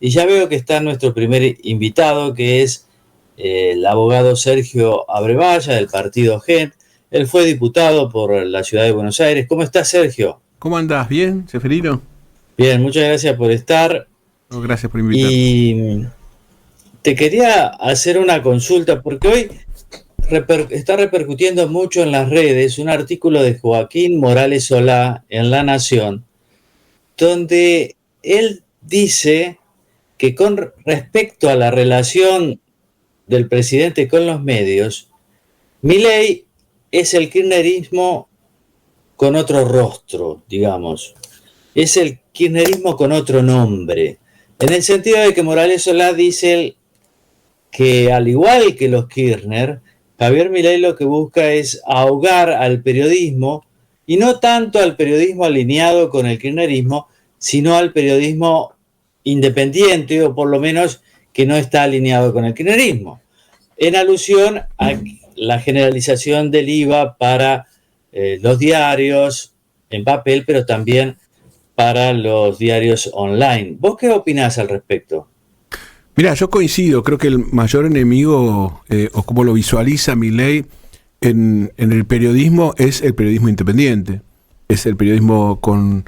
Y ya veo que está nuestro primer invitado, que es el abogado Sergio Abrevaya, del partido GENT. Él fue diputado por la ciudad de Buenos Aires. ¿Cómo estás, Sergio? ¿Cómo andás? ¿Bien, Seferino? Bien, muchas gracias por estar. No, gracias por invitarme. Y te quería hacer una consulta, porque hoy está repercutiendo mucho en las redes un artículo de Joaquín Morales Solá en La Nación, donde él dice que con respecto a la relación del presidente con los medios, Milei es el kirchnerismo con otro rostro, digamos. Es el kirchnerismo con otro nombre. En el sentido de que Morales Solá dice que, al igual que los Kirchner, Javier Milei lo que busca es ahogar al periodismo, y no tanto al periodismo alineado con el kirchnerismo, sino al periodismo independiente, o por lo menos que no está alineado con el kirchnerismo, en alusión a la generalización del IVA para los diarios en papel, pero también para los diarios online. ¿Vos qué opinás al respecto? Mirá, yo coincido, creo que el mayor enemigo, o como lo visualiza Milei en el periodismo, es el periodismo independiente. Es el periodismo con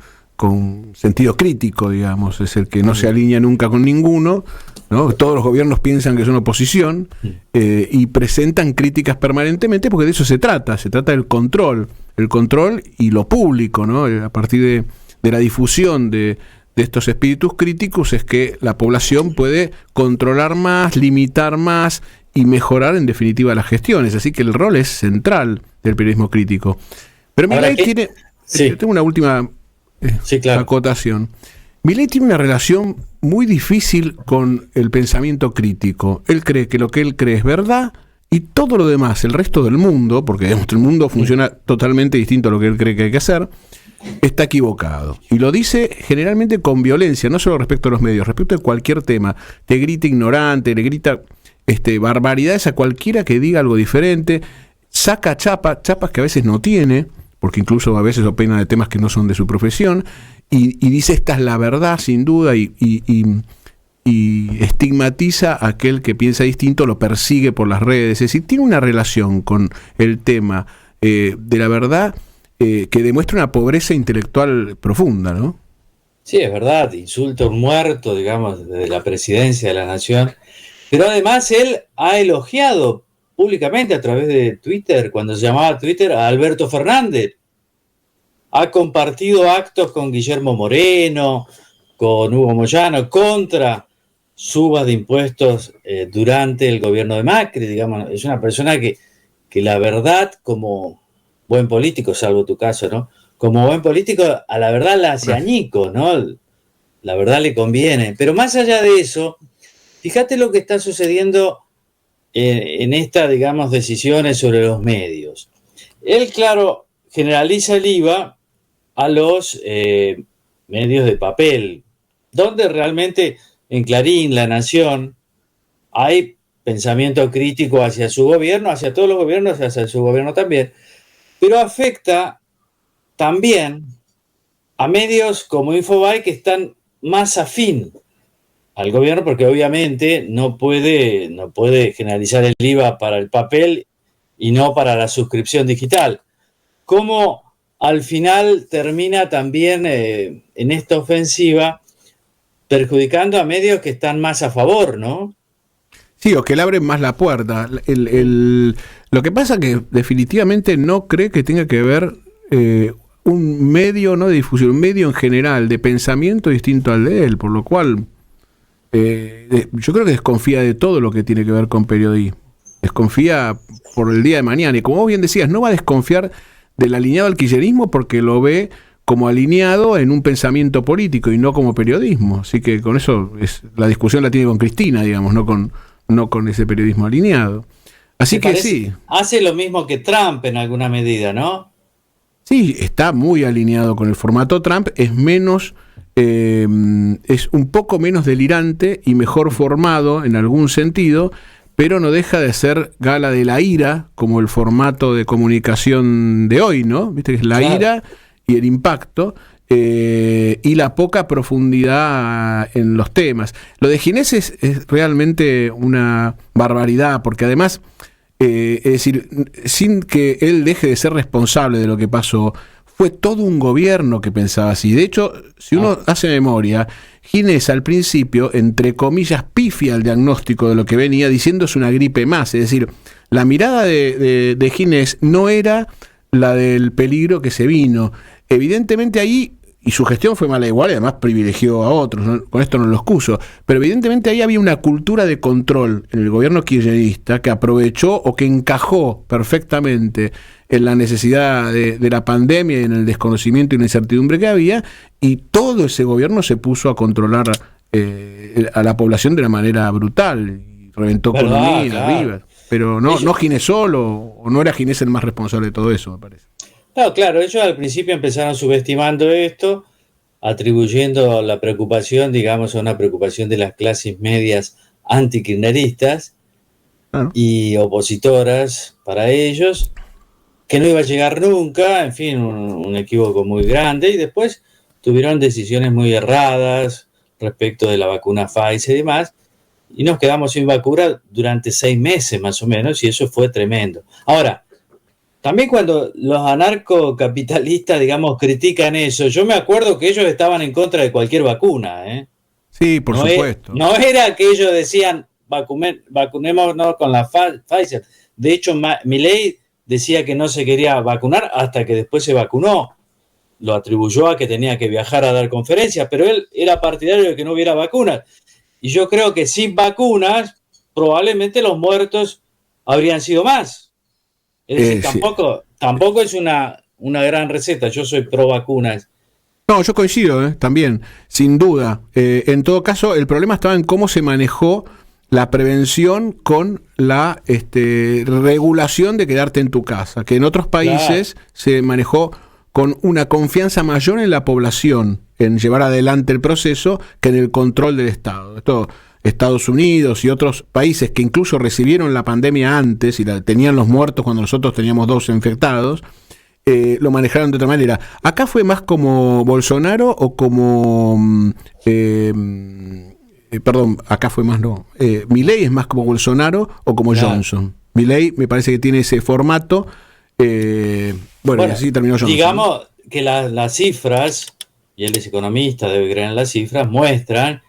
sentido crítico, digamos, es el que no se alinea nunca con ninguno, ¿no? Todos los gobiernos piensan que son oposición y presentan críticas permanentemente, porque de eso se trata del control y lo público, ¿no? A partir de la difusión de estos espíritus críticos es que la población puede controlar más, limitar más y mejorar en definitiva las gestiones. Así que el rol es central del periodismo crítico. Pero Milei tiene... Sí. Tengo una última acotación. Milei tiene una relación muy difícil con el pensamiento crítico. Él cree que lo que él cree es verdad y todo lo demás, el resto del mundo, porque el mundo funciona totalmente distinto a lo que él cree que hay que hacer, está equivocado. Y lo dice generalmente con violencia, no solo respecto a los medios, respecto a cualquier tema. Te grita ignorante, le grita barbaridades a cualquiera que diga algo diferente, saca chapas que a veces no tiene, porque incluso a veces opina de temas que no son de su profesión, y dice esta es la verdad sin duda, y estigmatiza a aquel que piensa distinto, lo persigue por las redes. Es decir, tiene una relación con el tema de la verdad que demuestra una pobreza intelectual profunda, ¿no? Sí, es verdad, insulta a un muerto, digamos, desde la presidencia de la nación, pero además él ha elogiado públicamente a través de Twitter, cuando se llamaba Twitter, a Alberto Fernández. Ha compartido actos con Guillermo Moreno, con Hugo Moyano, contra subas de impuestos durante el gobierno de Macri, digamos. Es una persona que la verdad, como buen político, salvo tu caso, ¿no? Como buen político, a la verdad la hace añico, ¿no? La verdad le conviene. Pero más allá de eso, fíjate lo que está sucediendo en estas, digamos, decisiones sobre los medios. Él, claro, generaliza el IVA a los medios de papel, donde realmente en Clarín, La Nación, hay pensamiento crítico hacia su gobierno, hacia todos los gobiernos, hacia su gobierno también, pero afecta también a medios como Infobae, que están más afín al gobierno, porque obviamente no puede generalizar el IVA para el papel y no para la suscripción digital. ¿Cómo al final termina también en esta ofensiva perjudicando a medios que están más a favor, ¿no? Sí, o que le abren más la puerta. Lo que pasa que definitivamente no cree que tenga que ver un medio, no de difusión, un medio en general de pensamiento distinto al de él, por lo cual yo creo que desconfía de todo lo que tiene que ver con periodismo. Desconfía por el día de mañana. Y como vos bien decías, no va a desconfiar del alineado al kirchnerismo porque lo ve como alineado en un pensamiento político y no como periodismo. Así que con eso la discusión la tiene con Cristina, digamos, no con ese periodismo alineado. Así que sí. Hace lo mismo que Trump en alguna medida, ¿no? Sí, está muy alineado con el formato Trump, es un poco menos delirante y mejor formado en algún sentido, pero no deja de ser gala de la ira, como el formato de comunicación de hoy, ¿no? Viste que es la ira y el impacto, y la poca profundidad en los temas. Lo de Ginés es realmente una barbaridad, porque además, es decir, sin que él deje de ser responsable de lo que pasó, fue todo un gobierno que pensaba así. De hecho, si uno hace memoria, Ginés al principio, entre comillas, pifia el diagnóstico de lo que venía, diciendo es una gripe más. Es decir, la mirada de Ginés no era la del peligro que se vino. Evidentemente ahí, y su gestión fue mala igual, y además privilegió a otros, ¿no? Con esto no lo excuso, pero evidentemente ahí había una cultura de control en el gobierno kirchnerista que aprovechó o que encajó perfectamente en la necesidad de la pandemia y en el desconocimiento y la incertidumbre que había, y todo ese gobierno se puso a controlar a la población de una manera brutal, y reventó economía, claro. arriba. Pero no Ginés solo, o no era Ginés el más responsable de todo eso, me parece. No, claro, ellos al principio empezaron subestimando esto, atribuyendo la preocupación, digamos, a una preocupación de las clases medias antikirchneristas Claro. y opositoras para ellos, que no iba a llegar nunca, en fin, un equívoco muy grande, y después tuvieron decisiones muy erradas respecto de la vacuna Pfizer y demás, y nos quedamos sin vacuna durante 6 meses más o menos, y eso fue tremendo. Ahora, también cuando los anarcocapitalistas, digamos, critican eso, yo me acuerdo que ellos estaban en contra de cualquier vacuna, ¿eh? Sí, por supuesto. No era que ellos decían vacunémonos con la Pfizer. De hecho, Milei decía que no se quería vacunar hasta que después se vacunó. Lo atribuyó a que tenía que viajar a dar conferencias, pero él era partidario de que no hubiera vacunas. Y yo creo que sin vacunas, probablemente los muertos habrían sido más. Es decir, Sí. tampoco es una gran receta. Yo soy pro vacunas. No, yo coincido, también, sin duda. En todo caso, el problema estaba en cómo se manejó la prevención con la regulación de quedarte en tu casa, que en otros países se manejó con una confianza mayor en la población, en llevar adelante el proceso, que en el control del Estado. Esto, Estados Unidos y otros países que incluso recibieron la pandemia antes y tenían los muertos cuando nosotros teníamos 2 infectados, lo manejaron de otra manera. ¿Acá fue más como Bolsonaro o como... perdón, acá fue más no. Milei es más como Bolsonaro o como Johnson. Milei me parece que tiene ese formato. Bueno, y así terminó Johnson. Digamos que las cifras, y él es economista, debe creer en las cifras, muestran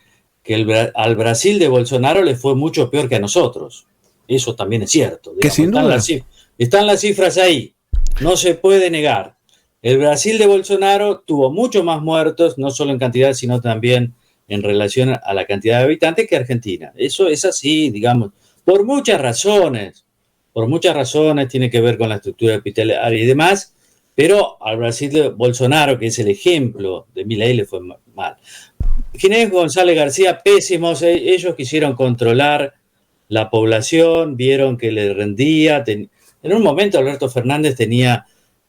que al Brasil de Bolsonaro le fue mucho peor que a nosotros. Eso también es cierto. Que sin duda. Están las cifras ahí. No se puede negar. El Brasil de Bolsonaro tuvo mucho más muertos, no solo en cantidad, sino también en relación a la cantidad de habitantes que Argentina. Eso es así, digamos, por muchas razones. Por muchas razones, tiene que ver con la estructura hospitalaria y demás, pero al Brasil de Bolsonaro, que es el ejemplo de Milei, le fue mal. Ginés González García, pésimos. Ellos quisieron controlar la población, vieron que le rendía. En un momento Alberto Fernández tenía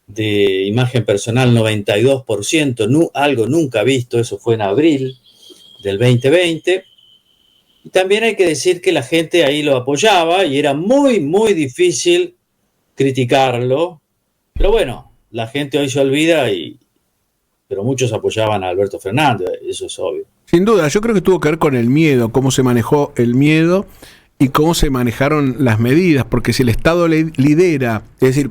de imagen personal 92%, algo nunca visto, eso fue en abril del 2020. Y también hay que decir que la gente ahí lo apoyaba y era muy, muy difícil criticarlo. Pero bueno, la gente hoy se olvida, pero muchos apoyaban a Alberto Fernández, eso es obvio. Sin duda, yo creo que tuvo que ver con el miedo, cómo se manejó el miedo y cómo se manejaron las medidas, porque si el Estado lidera, es decir,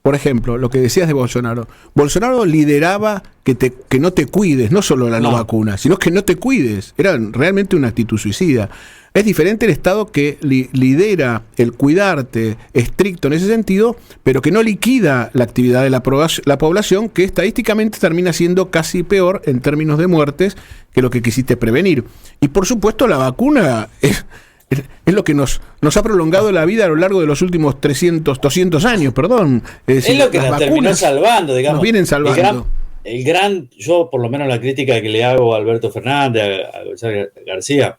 por ejemplo, lo que decías de Bolsonaro, Bolsonaro lideraba que no te cuides, no solo la no vacuna, sino que no te cuides, era realmente una actitud suicida. Es diferente el Estado que lidera el cuidarte estricto en ese sentido, pero que no liquida la actividad de la población, que estadísticamente termina siendo casi peor en términos de muertes que lo que quisiste prevenir. Y por supuesto la vacuna es lo que nos ha prolongado la vida a lo largo de los últimos 200 años, perdón. Es lo que nos terminó salvando, digamos. Nos vienen salvando. Yo por lo menos la crítica que le hago a Alberto Fernández, a González García,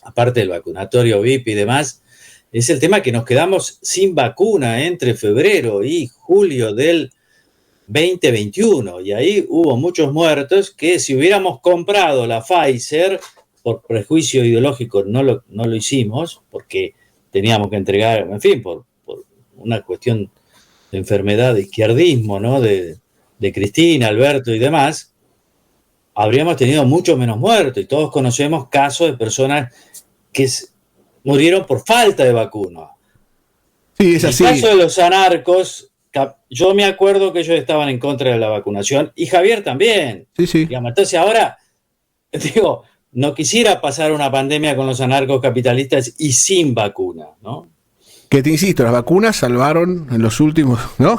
aparte del vacunatorio VIP y demás, es el tema que nos quedamos sin vacuna entre febrero y julio del 2021. Y ahí hubo muchos muertos que si hubiéramos comprado la Pfizer, por prejuicio ideológico no lo hicimos, porque teníamos que entregar, en fin, por una cuestión de enfermedad de izquierdismo, ¿no? De Cristina, Alberto y demás. habríamos tenido mucho menos muertos. Y todos conocemos casos de personas que murieron por falta de vacuna. Sí, es así. En el caso de los anarcos, yo me acuerdo que ellos estaban en contra de la vacunación y Javier también. Sí, sí. Digamos, entonces ahora, digo, no quisiera pasar una pandemia con los anarcos capitalistas y sin vacuna, ¿no? Que te insisto, las vacunas salvaron en los últimos, ¿no?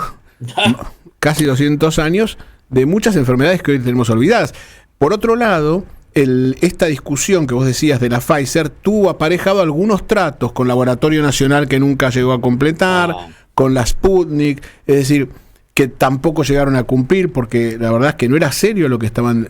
Casi 200 años de muchas enfermedades que hoy tenemos olvidadas. Por otro lado, esta discusión que vos decías de la Pfizer tuvo aparejado algunos tratos con Laboratorio Nacional que nunca llegó a completar, con la Sputnik, es decir, que tampoco llegaron a cumplir porque la verdad es que no era serio lo que estaban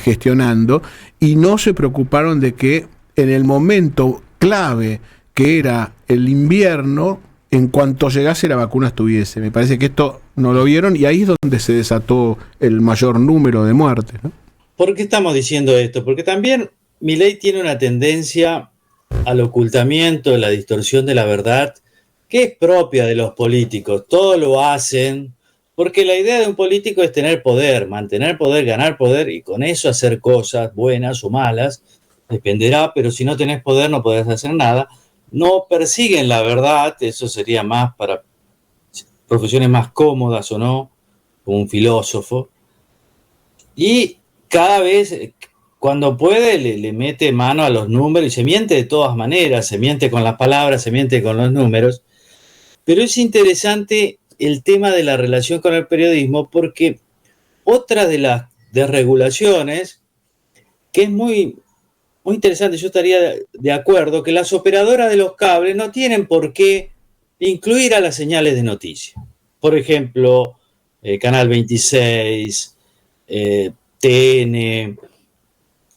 gestionando y no se preocuparon de que en el momento clave que era el invierno, en cuanto llegase la vacuna estuviese. Me parece que esto no lo vieron y ahí es donde se desató el mayor número de muertes, ¿no? ¿Por qué estamos diciendo esto? Porque también Milei tiene una tendencia al ocultamiento, a la distorsión de la verdad, que es propia de los políticos. Todos lo hacen, porque la idea de un político es tener poder, mantener poder, ganar poder, y con eso hacer cosas buenas o malas, dependerá, pero si no tenés poder no podés hacer nada. No persiguen la verdad, eso sería más para profesiones más cómodas o no, como un filósofo. Y cada vez, cuando puede, le mete mano a los números y se miente de todas maneras, se miente con las palabras, se miente con los números. Pero es interesante el tema de la relación con el periodismo porque otra de las desregulaciones, que es muy interesante, yo estaría de acuerdo, que las operadoras de los cables no tienen por qué incluir a las señales de noticias. Por ejemplo, Canal 26, TN,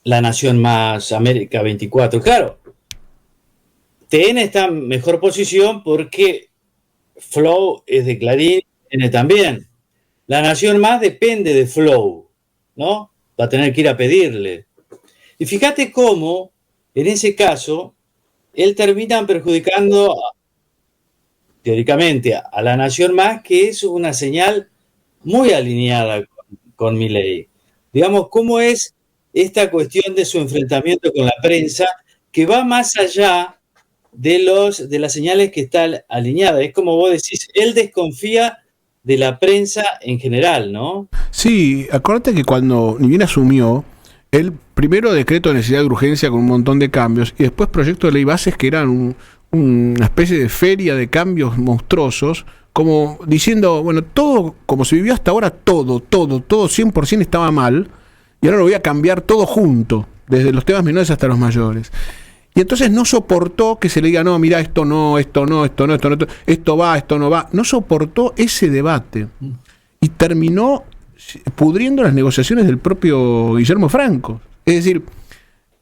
La Nación Más, América 24. Claro, TN está en mejor posición porque Flow es de Clarín, TN también. La Nación Más depende de Flow, ¿no? Va a tener que ir a pedirle. Y fíjate cómo, en ese caso, él termina perjudicando, teóricamente, a La Nación Más, que es una señal muy alineada con Milei. Digamos, cómo es esta cuestión de su enfrentamiento con la prensa, que va más allá de las señales que está alineada. Es como vos decís, él desconfía de la prensa en general, ¿no? Sí, acuérdate que cuando ni bien asumió, el primero decreto de necesidad de urgencia con un montón de cambios y después proyecto de ley bases que eran una especie de feria de cambios monstruosos, como diciendo, bueno, todo como se vivió hasta ahora, todo 100% estaba mal y ahora lo voy a cambiar todo junto, desde los temas menores hasta los mayores. Y entonces no soportó que se le diga, no, mira, esto no, esto no, esto no, esto no, esto va, esto no va. No soportó ese debate y terminó pudriendo las negociaciones del propio Guillermo Franco. Es decir,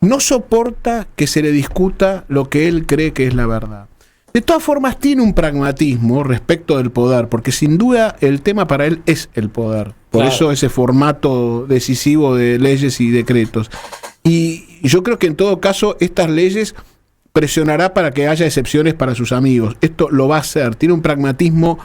no soporta que se le discuta lo que él cree que es la verdad. De todas formas, tiene un pragmatismo respecto del poder, porque sin duda el tema para él es el poder. Por eso ese formato decisivo de leyes y decretos. Y yo creo que en todo caso estas leyes presionará para que haya excepciones para sus amigos. Esto lo va a hacer. Tiene un pragmatismo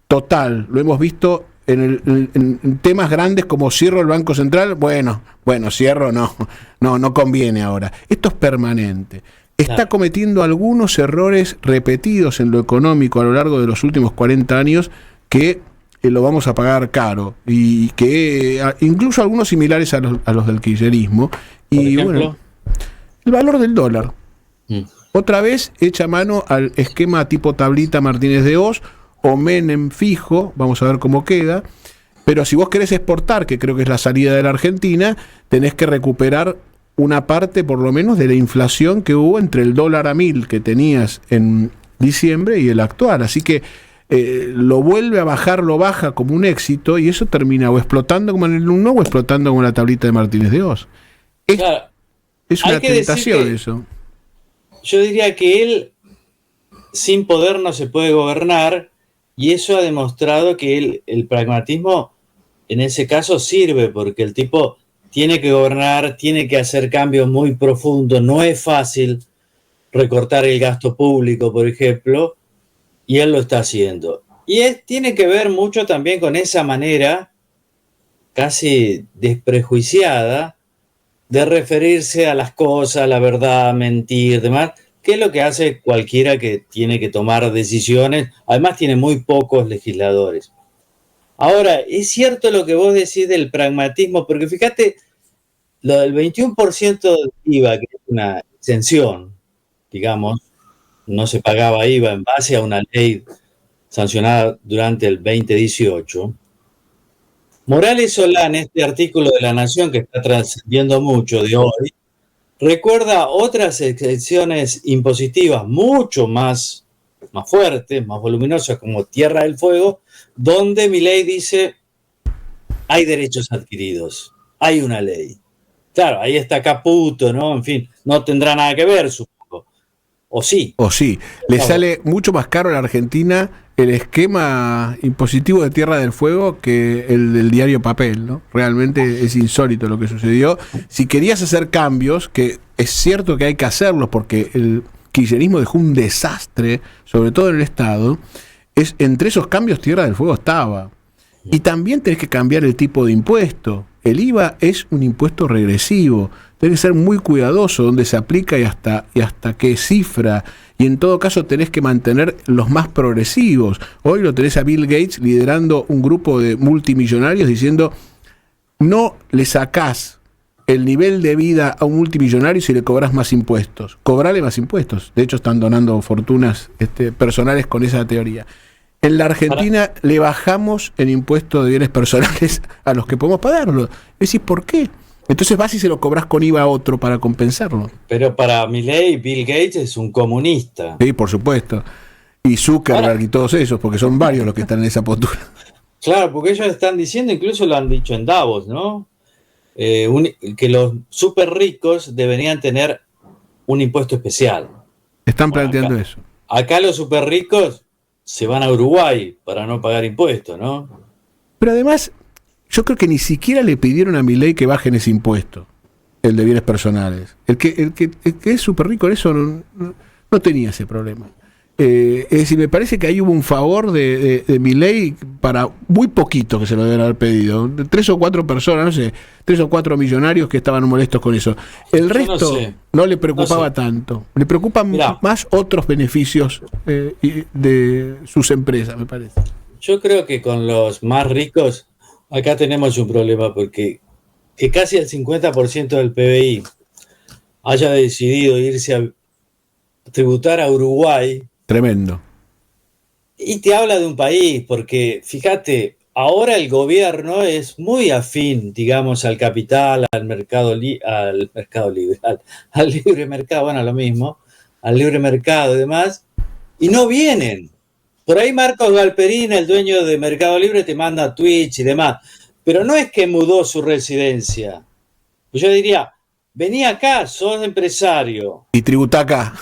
total. Lo hemos visto en temas grandes como cierro el Banco Central. Bueno, cierro no conviene ahora. Esto es permanente. Está cometiendo algunos errores repetidos en lo económico a lo largo de los últimos 40 años que lo vamos a pagar caro y que incluso algunos similares a los del kirchnerismo. Y bueno, el valor del dólar. Otra vez echa mano al esquema tipo tablita Martínez de Hoz o Menem fijo, vamos a ver cómo queda. Pero si vos querés exportar, que creo que es la salida de la Argentina, tenés que recuperar una parte por lo menos de la inflación que hubo entre el dólar a 1000 que tenías en diciembre y el actual. Así que lo vuelve a bajar, lo baja como un éxito y eso termina o explotando como en el 1 o explotando como la tablita de Martínez de Hoz. Es una tentación eso. Yo diría que él sin poder no se puede gobernar y eso ha demostrado que el pragmatismo en ese caso sirve porque el tipo tiene que gobernar, tiene que hacer cambios muy profundos, no es fácil recortar el gasto público, por ejemplo, y él lo está haciendo. Y tiene que ver mucho también con esa manera casi desprejuiciada de referirse a las cosas, la verdad, mentir, demás, que es lo que hace cualquiera que tiene que tomar decisiones. Además, tiene muy pocos legisladores. Ahora, es cierto lo que vos decís del pragmatismo, porque fíjate, lo del 21% de IVA, que es una exención, digamos, no se pagaba IVA en base a una ley sancionada durante el 2018. Morales Solán, este artículo de La Nación que está trascendiendo mucho de hoy, recuerda otras exenciones impositivas mucho más fuertes, más voluminosas, como Tierra del Fuego, donde Milei dice, hay derechos adquiridos, hay una ley. Claro, ahí está Caputo, ¿no? En fin, no tendrá nada que ver, supongo. ¿O sí? O sí, le sale mucho más caro a la Argentina el esquema impositivo de Tierra del Fuego que el del diario papel, ¿no? Realmente es insólito lo que sucedió. Si querías hacer cambios, que es cierto que hay que hacerlos porque el kirchnerismo dejó un desastre, sobre todo en el Estado, entre esos cambios Tierra del Fuego estaba. Y también tenés que cambiar el tipo de impuesto. El IVA es un impuesto regresivo. Tenés que ser muy cuidadoso dónde se aplica y hasta qué cifra. Y en todo caso tenés que mantener los más progresivos. Hoy lo tenés a Bill Gates liderando un grupo de multimillonarios diciendo, no le sacás el nivel de vida a un multimillonario si le cobras más impuestos. Cobrale más impuestos. De hecho están donando fortunas personales con esa teoría. En la Argentina le bajamos el impuesto de bienes personales a los que podemos pagarlo. Decís, ¿por qué? Entonces vas y se lo cobras con IVA a otro para compensarlo. Pero para Milei, Bill Gates es un comunista. Sí, por supuesto. Y Zuckerberg y todos esos, porque son varios los que están en esa postura. Claro, porque ellos están diciendo, incluso lo han dicho en Davos, ¿no? Que los súper ricos deberían tener un impuesto especial. Están planteando eso. Acá los súper ricos se van a Uruguay para no pagar impuestos, ¿no? Pero además, yo creo que ni siquiera le pidieron a Milei que bajen ese impuesto, el de bienes personales. El que es súper rico en eso no tenía ese problema. Es decir, me parece que ahí hubo un favor de Milei para muy poquito que se lo deben haber pedido. 3 o 4 personas, no sé, 3 o 4 millonarios que estaban molestos con eso. El resto no le preocupaba tanto. Le preocupan más otros beneficios de sus empresas, me parece. Yo creo que con los más ricos, acá tenemos un problema, porque que casi el 50% del PBI haya decidido irse a tributar a Uruguay. Tremendo. Y te habla de un país, porque fíjate, ahora el gobierno es muy afín, digamos, al capital, al mercado libre, al libre mercado, bueno, lo mismo, al libre mercado y demás, y no vienen. Por ahí Marcos Galperín, el dueño de Mercado Libre, te manda a Twitch y demás, pero no es que mudó su residencia. Yo diría, vení acá, sos empresario. Y tributá acá.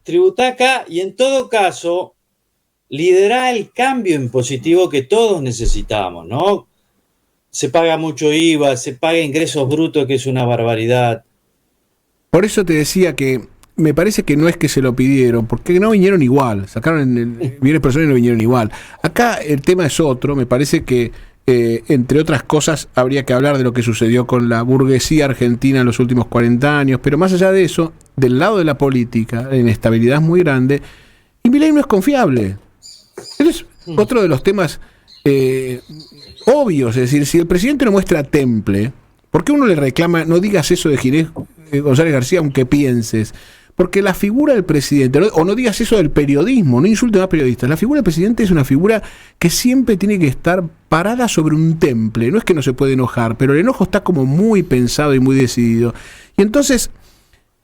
Tributá acá y en todo caso liderá el cambio impositivo que todos necesitamos, ¿no? Se paga mucho IVA, se paga ingresos brutos, que es una barbaridad. Por eso te decía que me parece que no es que se lo pidieron, porque no vinieron igual, sacaron el bienes personales y no vinieron igual. Acá el tema es otro, me parece que entre otras cosas habría que hablar de lo que sucedió con la burguesía argentina en los últimos 40 años, pero más allá de eso, del lado de la política, la inestabilidad es muy grande, y Milei no es confiable. Es otro de los temas obvios, es decir, si el presidente no muestra temple, ¿por qué uno le reclama, no digas eso de Ginés González García aunque pienses? Porque la figura del presidente, o no digas eso del periodismo, no insultes a periodistas, la figura del presidente es una figura que siempre tiene que estar parada sobre un temple, no es que no se puede enojar, pero el enojo está como muy pensado y muy decidido. Y entonces,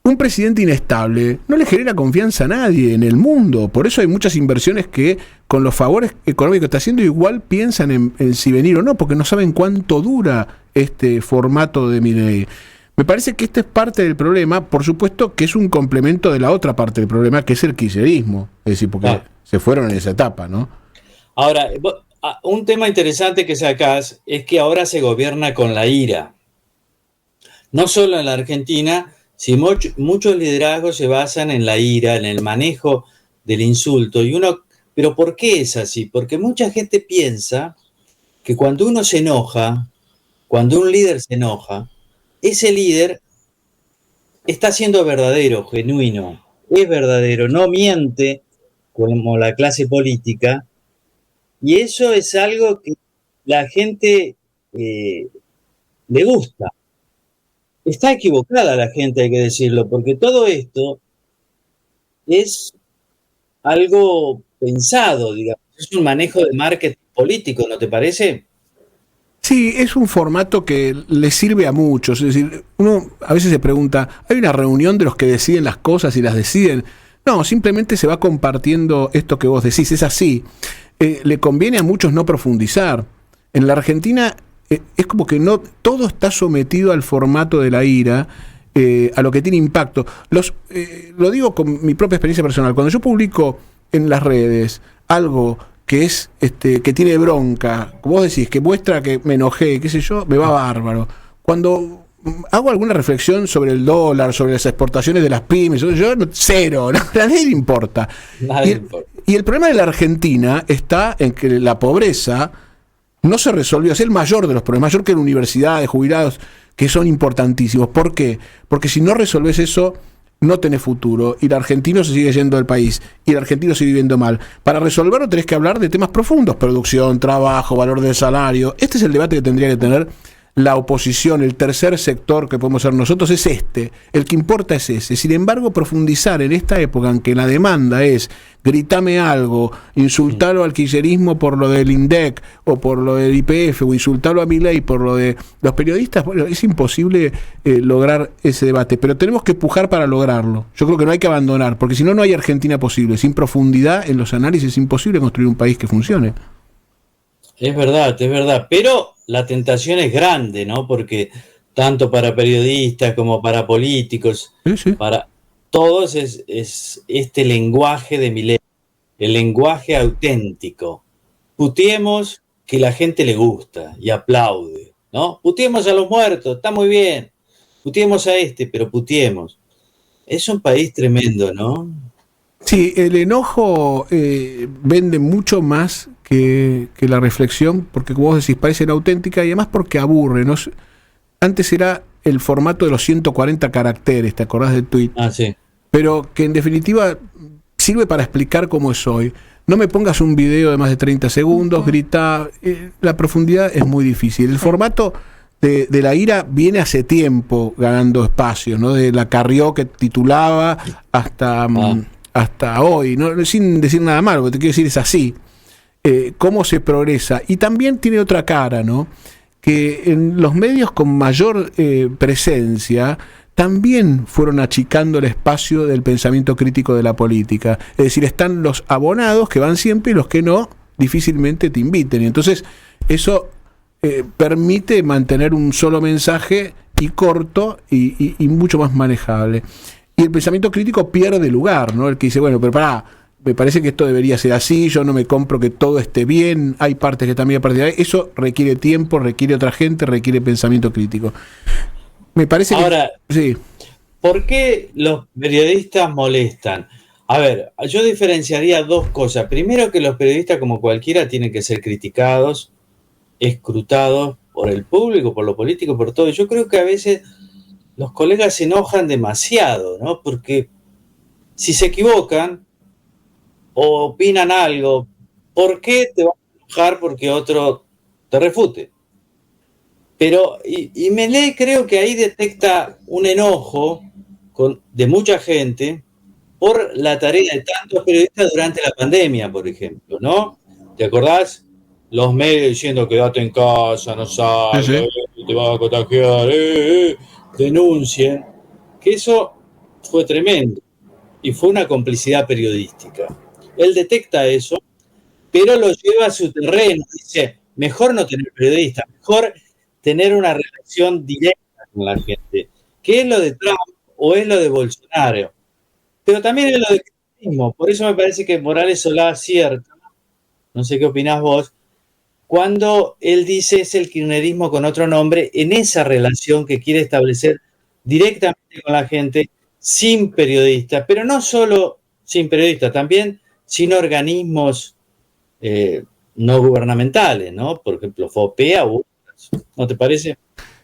un presidente inestable no le genera confianza a nadie en el mundo, por eso hay muchas inversiones que con los favores económicos que está haciendo igual piensan en si venir o no, porque no saben cuánto dura este formato de Milei. Me parece que este es parte del problema, por supuesto que es un complemento de la otra parte del problema, que es el kirchnerismo, es decir, porque se fueron en esa etapa, ¿no? Ahora, un tema interesante que sacás es que ahora se gobierna con la ira. No solo en la Argentina, sino muchos liderazgos se basan en la ira, en el manejo del insulto. ¿Pero por qué es así? Porque mucha gente piensa que cuando uno se enoja, cuando un líder se enoja, ese líder está siendo verdadero, genuino, es verdadero, no miente como la clase política, y eso es algo que la gente eh, le gusta. Está equivocada la gente, hay que decirlo, porque todo esto es algo pensado, digamos, es un manejo de marketing político, ¿no te parece? Sí, es un formato que le sirve a muchos. Es decir, uno a veces se pregunta, ¿hay una reunión de los que deciden las cosas y las deciden? No, simplemente se va compartiendo esto que vos decís. Es así. Le conviene a muchos no profundizar. En la Argentina es como que no todo está sometido al formato de la ira, a lo que tiene impacto. Lo digo con mi propia experiencia personal. Cuando yo publico en las redes algo que es que tiene bronca, como vos decís, que muestra que me enojé, qué sé yo, me va bárbaro. Cuando hago alguna reflexión sobre el dólar, sobre las exportaciones de las pymes, yo cero, a nadie le importa. Nadie importa. Y el problema de la Argentina está en que la pobreza no se resolvió, es el mayor de los problemas, mayor que la universidad, de jubilados, que son importantísimos. ¿Por qué? Porque si no resolves eso, no tenés futuro, y el argentino se sigue yendo del país, y el argentino sigue viviendo mal. Para resolverlo tenés que hablar de temas profundos: producción, trabajo, valor del salario. Este es el debate que tendría que tener la oposición. El tercer sector que podemos ser nosotros es el que importa es ese. Sin embargo, profundizar en esta época en que la demanda es gritame algo, insultarlo al kirchnerismo por lo del INDEC o por lo del YPF, o insultarlo a Milei por lo de los periodistas, bueno, es imposible lograr ese debate, pero tenemos que pujar para lograrlo. Yo creo que no hay que abandonar, porque si no, no hay Argentina posible. Sin profundidad en los análisis es imposible construir un país que funcione. Es verdad, pero la tentación es grande, ¿no? Porque tanto para periodistas como para políticos, Sí, sí. para todos es este lenguaje de Milei, el lenguaje auténtico. Puteemos que la gente le gusta y aplaude, ¿no? Puteemos a los muertos, está muy bien. Puteemos a este, pero puteemos. Es un país tremendo, ¿no? Sí, el enojo vende mucho más que la reflexión, porque como vos decís, parece auténtica, y además porque aburre, ¿no? Antes era el formato de los 140 caracteres, ¿te acordás del tweet? Ah, sí. Pero que en definitiva sirve para explicar cómo es hoy. No me pongas un video de más de 30 segundos, grita, la profundidad es muy difícil. El formato de la ira viene hace tiempo ganando espacio, ¿no? De la Carrió que titulaba hasta, hasta hoy, ¿no? Sin decir nada malo, lo que te quiero decir es así. Cómo se progresa. Y también tiene otra cara, ¿no? Que en los medios con mayor presencia también fueron achicando el espacio del pensamiento crítico de la política. Es decir, están los abonados que van siempre y los que no difícilmente te inviten. Y entonces eso permite mantener un solo mensaje y corto y mucho más manejable. Y el pensamiento crítico pierde lugar, ¿no? El que dice, bueno, pero pará, me parece que esto debería ser así, yo no me compro que todo esté bien, hay partes que también parten. Eso requiere tiempo, requiere otra gente, requiere pensamiento crítico. Me parece Ahora, que... Sí, ¿por qué los periodistas molestan? A ver, yo diferenciaría dos cosas. Primero, que los periodistas, como cualquiera, tienen que ser criticados, escrutados por el público, por lo político, por todo. Yo creo que a veces los colegas se enojan demasiado, ¿no? Porque si se equivocan o opinan algo, ¿por qué te vas a enojar porque otro te refute? Pero, y Milei creo que ahí detecta un enojo de mucha gente por la tarea de tantos periodistas durante la pandemia, por ejemplo, ¿no? ¿Te acordás? Los medios diciendo quédate en casa, no sí, salgas, sí. te vas a contagiar, denuncien, que eso fue tremendo y fue una complicidad periodística. Él detecta eso, pero lo lleva a su terreno, dice, mejor no tener periodistas, mejor tener una relación directa con la gente, que es lo de Trump o es lo de Bolsonaro. Pero también es lo del kirchnerismo. Por eso me parece que Morales Solá acierta, no sé qué opinás vos, cuando él dice es el kirchnerismo con otro nombre, en esa relación que quiere establecer directamente con la gente, sin periodistas, pero no solo sin periodistas, también sin organismos eh, no gubernamentales, ¿no? Por ejemplo, FOPEA u otras. ¿No te parece?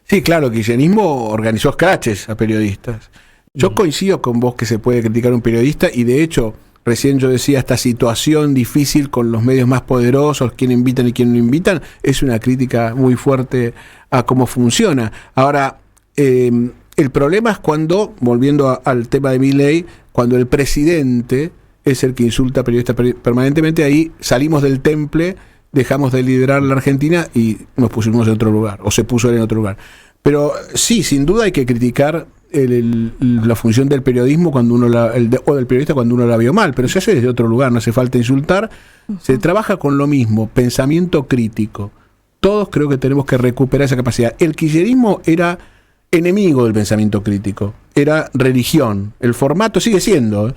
Sí, claro, el kirchnerismo organizó scratches a periodistas. Yo coincido con vos que se puede criticar a un periodista, y de hecho, recién yo decía, esta situación difícil con los medios más poderosos, quién invitan y quién no invitan, es una crítica muy fuerte a cómo funciona. Ahora, el problema es cuando, volviendo al tema de Milei, cuando el presidente es el que insulta a periodistas permanentemente, ahí salimos del temple, dejamos de liderar la Argentina y nos pusimos en otro lugar, o se puso él en otro lugar. Pero sí, sin duda hay que criticar la función del periodismo cuando uno o del periodista cuando uno la vio mal, pero se hace desde otro lugar, no hace falta insultar. Se trabaja con lo mismo, pensamiento crítico. Todos creo que tenemos que recuperar esa capacidad. El kirchnerismo era enemigo del pensamiento crítico, era religión. El formato sigue siendo,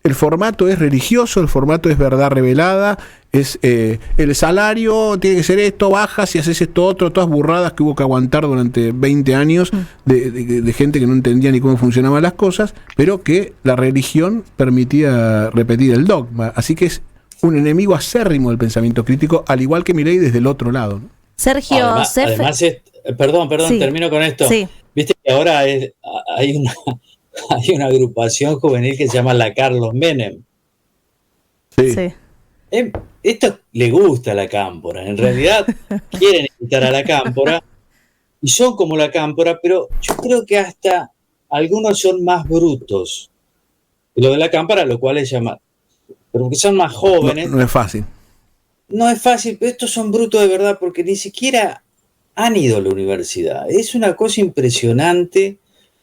el formato es religioso, el formato es verdad revelada, es el salario tiene que ser esto, baja si haces esto otro, todas burradas que hubo que aguantar durante 20 años de gente que no entendía ni cómo funcionaban las cosas, pero que la religión permitía repetir el dogma. Así que es un enemigo acérrimo del pensamiento crítico, al igual que Milei desde el otro lado, ¿no? Sergio, además perdón, sí. Termino con esto. Sí. Viste que ahora hay una agrupación juvenil que se llama la Carlos Menem. Sí. Esto le gusta a la Cámpora, en realidad quieren invitar a la Cámpora y son como la Cámpora, pero yo creo que hasta algunos son más brutos de lo de la Cámpora, lo cual es llamar, pero que son más jóvenes. No es fácil. No es fácil, pero estos son brutos de verdad porque ni siquiera han ido a la universidad. Es una cosa impresionante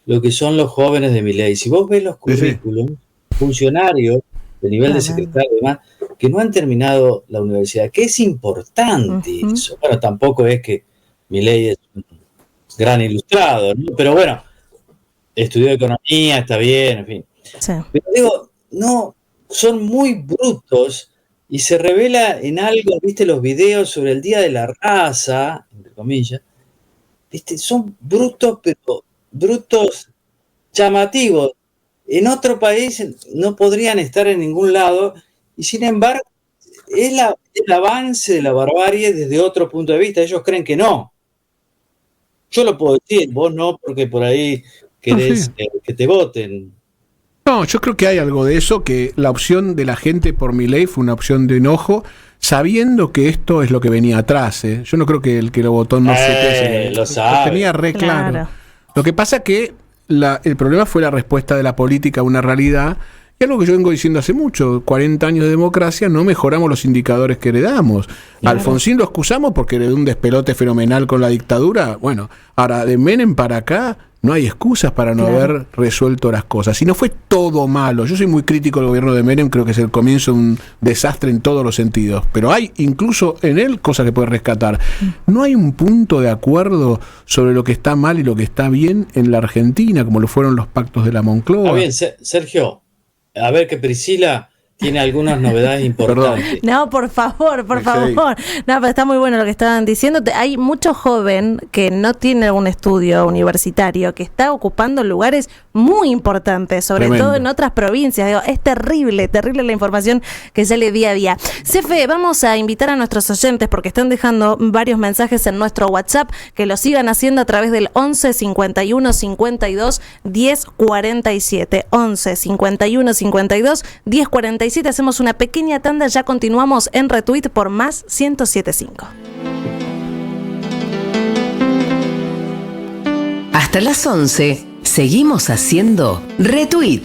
lo que son los jóvenes de Milei. Si vos ves los currículums, funcionarios de nivel de secretario y demás, que no han terminado la universidad, que es importante eso. Bueno, tampoco es que Milei es un gran ilustrado, ¿no? Pero bueno, estudió economía, está bien, en fin. Sí. Pero digo, no, son muy brutos y se revela en algo, viste los videos sobre el Día de la Raza, entre comillas, viste, son brutos, pero brutos llamativos. En otro país no podrían estar en ningún lado y sin embargo es el avance de la barbarie desde otro punto de vista. Ellos creen que no. Yo lo puedo decir, vos no, porque por ahí querés que te voten. No, yo creo que hay algo de eso, que la opción de la gente por Milei fue una opción de enojo, sabiendo que esto es lo que venía atrás. Yo no creo que el que lo votó no se lo sabe. Lo tenía re claro. Lo que pasa que el problema fue la respuesta de la política a una realidad, y algo que yo vengo diciendo hace mucho, 40 años de democracia, no mejoramos los indicadores que heredamos. Claro. Alfonsín lo excusamos porque heredó un despelote fenomenal con la dictadura. Bueno, ahora de Menem para acá no hay excusas para no haber resuelto las cosas. Y no fue todo malo. Yo soy muy crítico del gobierno de Menem, creo que es el comienzo de un desastre en todos los sentidos. Pero hay incluso en él cosas que puede rescatar. No hay un punto de acuerdo sobre lo que está mal y lo que está bien en la Argentina, como lo fueron los pactos de la Moncloa. Bien, Sergio, a ver que Priscila tiene algunas novedades importantes. No, por favor. No, pero está muy bueno lo que estaban diciendo. Hay mucho joven que no tiene un estudio universitario, que está ocupando lugares muy importantes, sobre todo en otras provincias. Digo, es terrible la información que sale día a día. Cefe, vamos a invitar a nuestros oyentes, porque están dejando varios mensajes en nuestro WhatsApp, que lo sigan haciendo a través del 11 51 52 10 47. 11 51 52 10 47. Hacemos una pequeña tanda, ya continuamos en Retweet por Más 107.5. Hasta las 11 seguimos haciendo Retweet.